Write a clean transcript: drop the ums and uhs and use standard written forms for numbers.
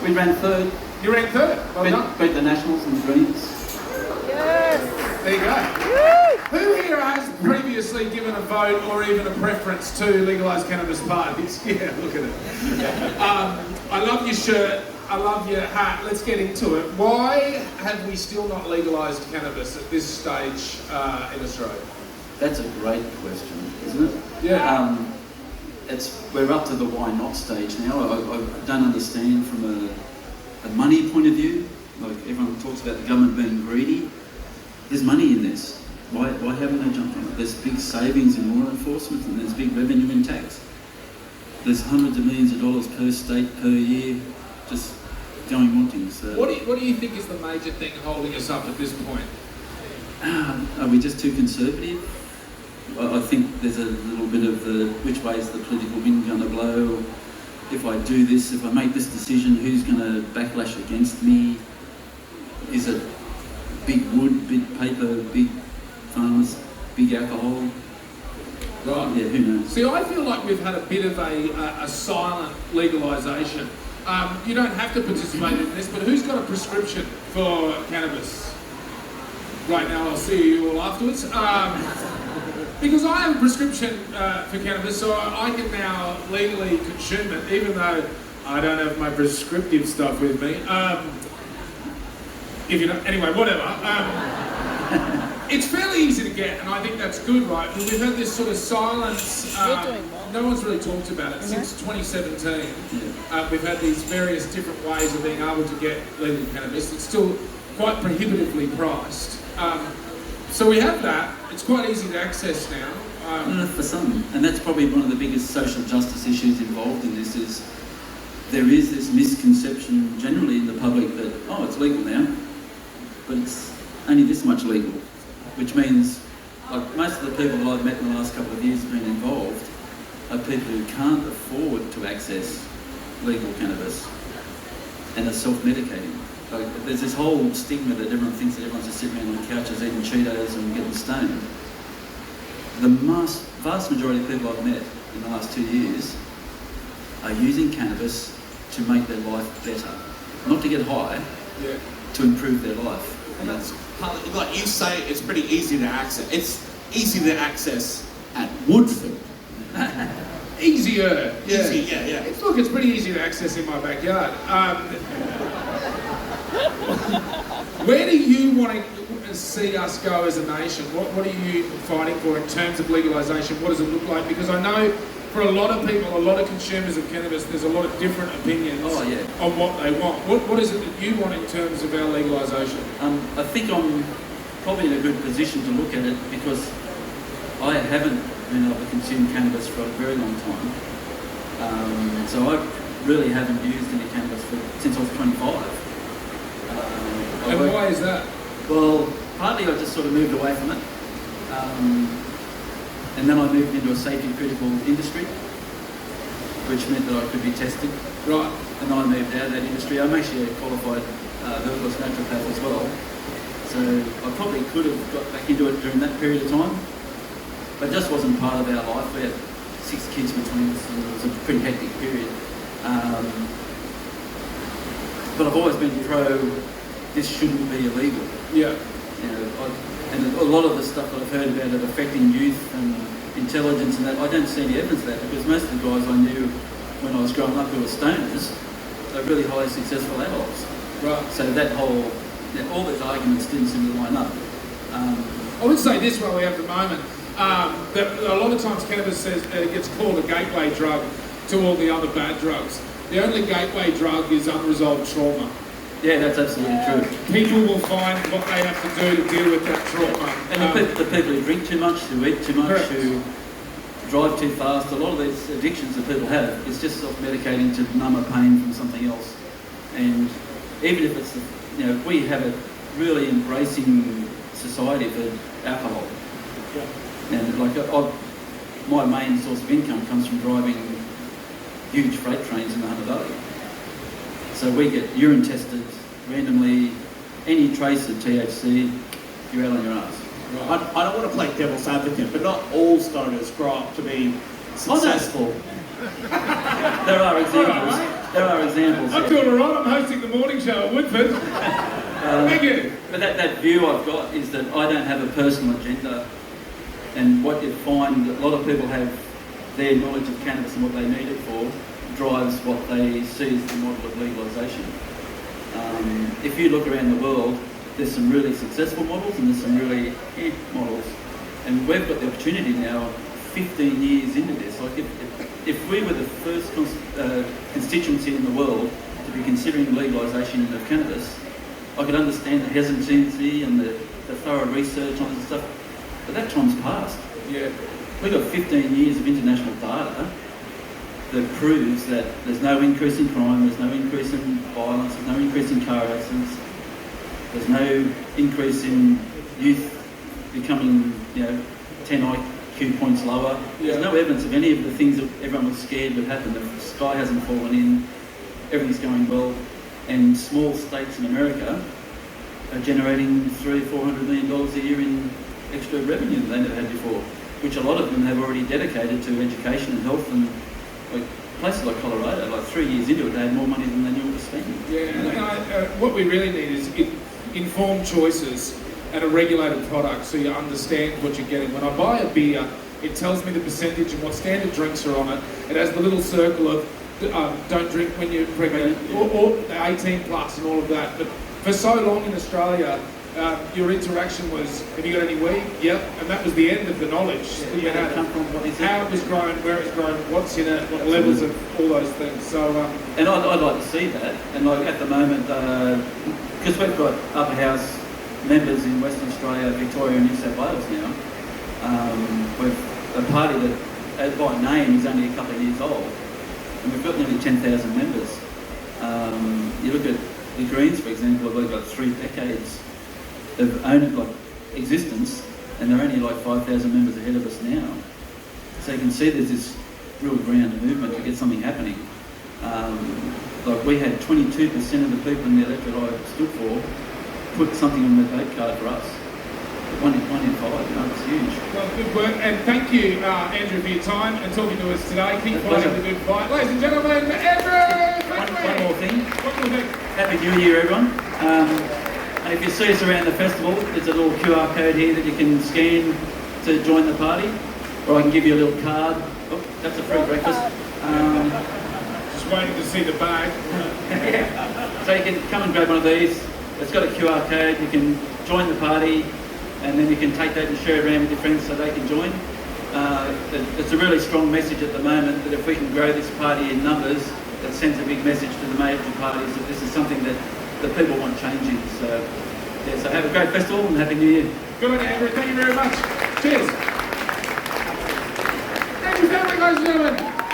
We ran third. You ran third. Well done. Beat the Nationals and the Greens. Yes. There you go. Who here has previously given a vote or even a preference to Legalise Cannabis parties? Yeah, look at it. I love your shirt. I love your hat. Let's get into it. Why have we still not legalised cannabis at this stage in Australia? That's a great question, isn't it? Yeah. We're up to the why not stage now. I don't understand from a money point of view. Like everyone talks about the government being greedy. There's money in this. Why haven't they jumped on it? There's big savings in law enforcement and there's big revenue in tax. There's hundreds of millions of dollars per state per year just going wanting. So what do you think is the major thing holding us up at this point? Are we just too conservative? I think there's a little bit of which way is the political wind going to blow? If I do this, if I make this decision, who's going to backlash against me? Is it big wood, big paper, big farmers, big alcohol? Right. Yeah, who knows? See, I feel like we've had a bit of a silent legalisation. You don't have to participate in this, but who's got a prescription for cannabis? Right now, I'll see you all afterwards. Because I have a prescription for cannabis, so I can now legally consume it, even though I don't have my prescriptive stuff with me. If you know, anyway, whatever. It's fairly easy to get, and I think that's good, right? But we've had this sort of silence. No one's really talked about it since 2017. We've had these various different ways of being able to get legal cannabis. It's still quite prohibitively priced. So we have that. It's quite easy to access now. For some, and that's probably one of the biggest social justice issues involved in this is there is this misconception generally in the public that, oh, it's legal now, but it's only this much legal, which means like most of the people that I've met in the last couple of years have been involved are people who can't afford to access legal cannabis and are self-medicating. Like, there's this whole stigma that everyone thinks that everyone's just sitting around on couches eating Cheetos and getting stoned. The vast majority of people I've met in the last 2 years are using cannabis to make their life better. Not to get high, to improve their life. And that's like you say, it's pretty easy to access. It's easy to access at Woodford. Easier. Yeah. Easy, yeah. It's pretty easy to access in my backyard. Where do you want to see us go as a nation? What are you fighting for in terms of legalisation? What does it look like? Because I know for a lot of people, a lot of consumers of cannabis, there's a lot of different opinions on what they want. What is it that you want in terms of our legalisation? I think I'm probably in a good position to look at it because I haven't been able to consume cannabis for a very long time. So I really haven't used any cannabis since I was 25. And why is that? Well, partly I just sort of moved away from it. And then I moved into a safety critical industry, which meant that I could be tested. Right. And I moved out of that industry. I'm actually a qualified Legalise naturopath as well. So I probably could have got back into it during that period of time, but it just wasn't part of our life. We had 6 kids between us and it was a pretty hectic period. But I've always been pro, this shouldn't be illegal. Yeah. You know, and a lot of the stuff that I've heard about it affecting youth and intelligence and that, I don't see any evidence of that because most of the guys I knew when I was growing up who were stoners are really highly successful adults. Right. So that whole, all those arguments didn't seem to line up. I would say this while we have the moment, that a lot of times cannabis gets called a gateway drug to all the other bad drugs. The only gateway drug is unresolved trauma. Yeah, that's absolutely true. People will find what they have to do to deal with that trauma. And the people who drink too much, who eat too much, correct. who drive too fast, a lot of these addictions that people have, it's just self-medicating to numb a pain from something else. And even if it's, we have a really embracing society for alcohol. Yeah. And my main source of income comes from driving huge freight trains in the Hunter Valley. So we get urine tested randomly, any trace of THC, you're out on your ass. Right. I don't want to play devil's advocate, but not all stoners grow up to be successful. There are examples. there are examples. I'm doing all right. I'm hosting the morning show at Woodford. Thank you. But that view I've got is that I don't have a personal agenda, and what you find that a lot of people have their knowledge of cannabis and what they need it for drives what they see as the model of legalisation. If you look around the world, there's some really successful models and there's some really models, and we've got the opportunity now, 15 years into this. Like if we were the first constituency in the world to be considering legalisation of cannabis, I could understand the hesitancy and the thorough research on this stuff, but that time's passed. Yeah. We've got 15 years of international data that proves that there's no increase in crime, there's no increase in violence, there's no increase in car accidents, there's no increase in youth becoming, 10 IQ points lower. There's no evidence of any of the things that everyone was scared would happen. The sky hasn't fallen in, everything's going well, and small states in America are generating $300-400 million a year in extra revenue that they never had before, which a lot of them have already dedicated to education and health, and like places like Colorado, like 3 years into it, they had more money than they knew what to spend. Yeah, what we really need is informed choices and a regulated product, so you understand what you're getting. When I buy a beer, it tells me the percentage and what standard drinks are on it. It has the little circle of don't drink when you're pregnant, or 18 plus and all of that. But for so long in Australia, your interaction was, have you got any weed? Yep. And that was the end of the knowledge that you had. How it was grown, where it's grown, what's in it, what levels of all those things. So, and I'd like to see that. And like at the moment, because we've got upper house members in Western Australia, Victoria and New South Wales now, with a party that by name is only a couple of years old. And we've got nearly 10,000 members. You look at the Greens, for example, they've got 3 decades of existence, and they're only like 5,000 members ahead of us now. So you can see there's this real ground movement to get something happening. Like we had 22% of the people in the electorate I stood for put something on their vote card for us. 1 in 5, it's huge. Well, good work, and thank you, Andrew, for your time and talking to us today. Keep fighting the good fight. Ladies and gentlemen, Andrew Fenwick! One more thing. One more thing. Happy New Year, everyone. And if you see us around the festival, there's a little QR code here that you can scan to join the party, or I can give you a little card. Oh, that's a free breakfast. Just waiting to see the bag. So you can come and grab one of these. It's got a QR code. You can join the party, and then you can take that and share it around with your friends so they can join. It's a really strong message at the moment that if we can grow this party in numbers, that sends a big message to the major parties that this is something that people want changing. So have a great festival and Happy New Year. Good on you, Andrew. Thank you very much. Cheers. Andrew Fenwick, ladies and gentlemen.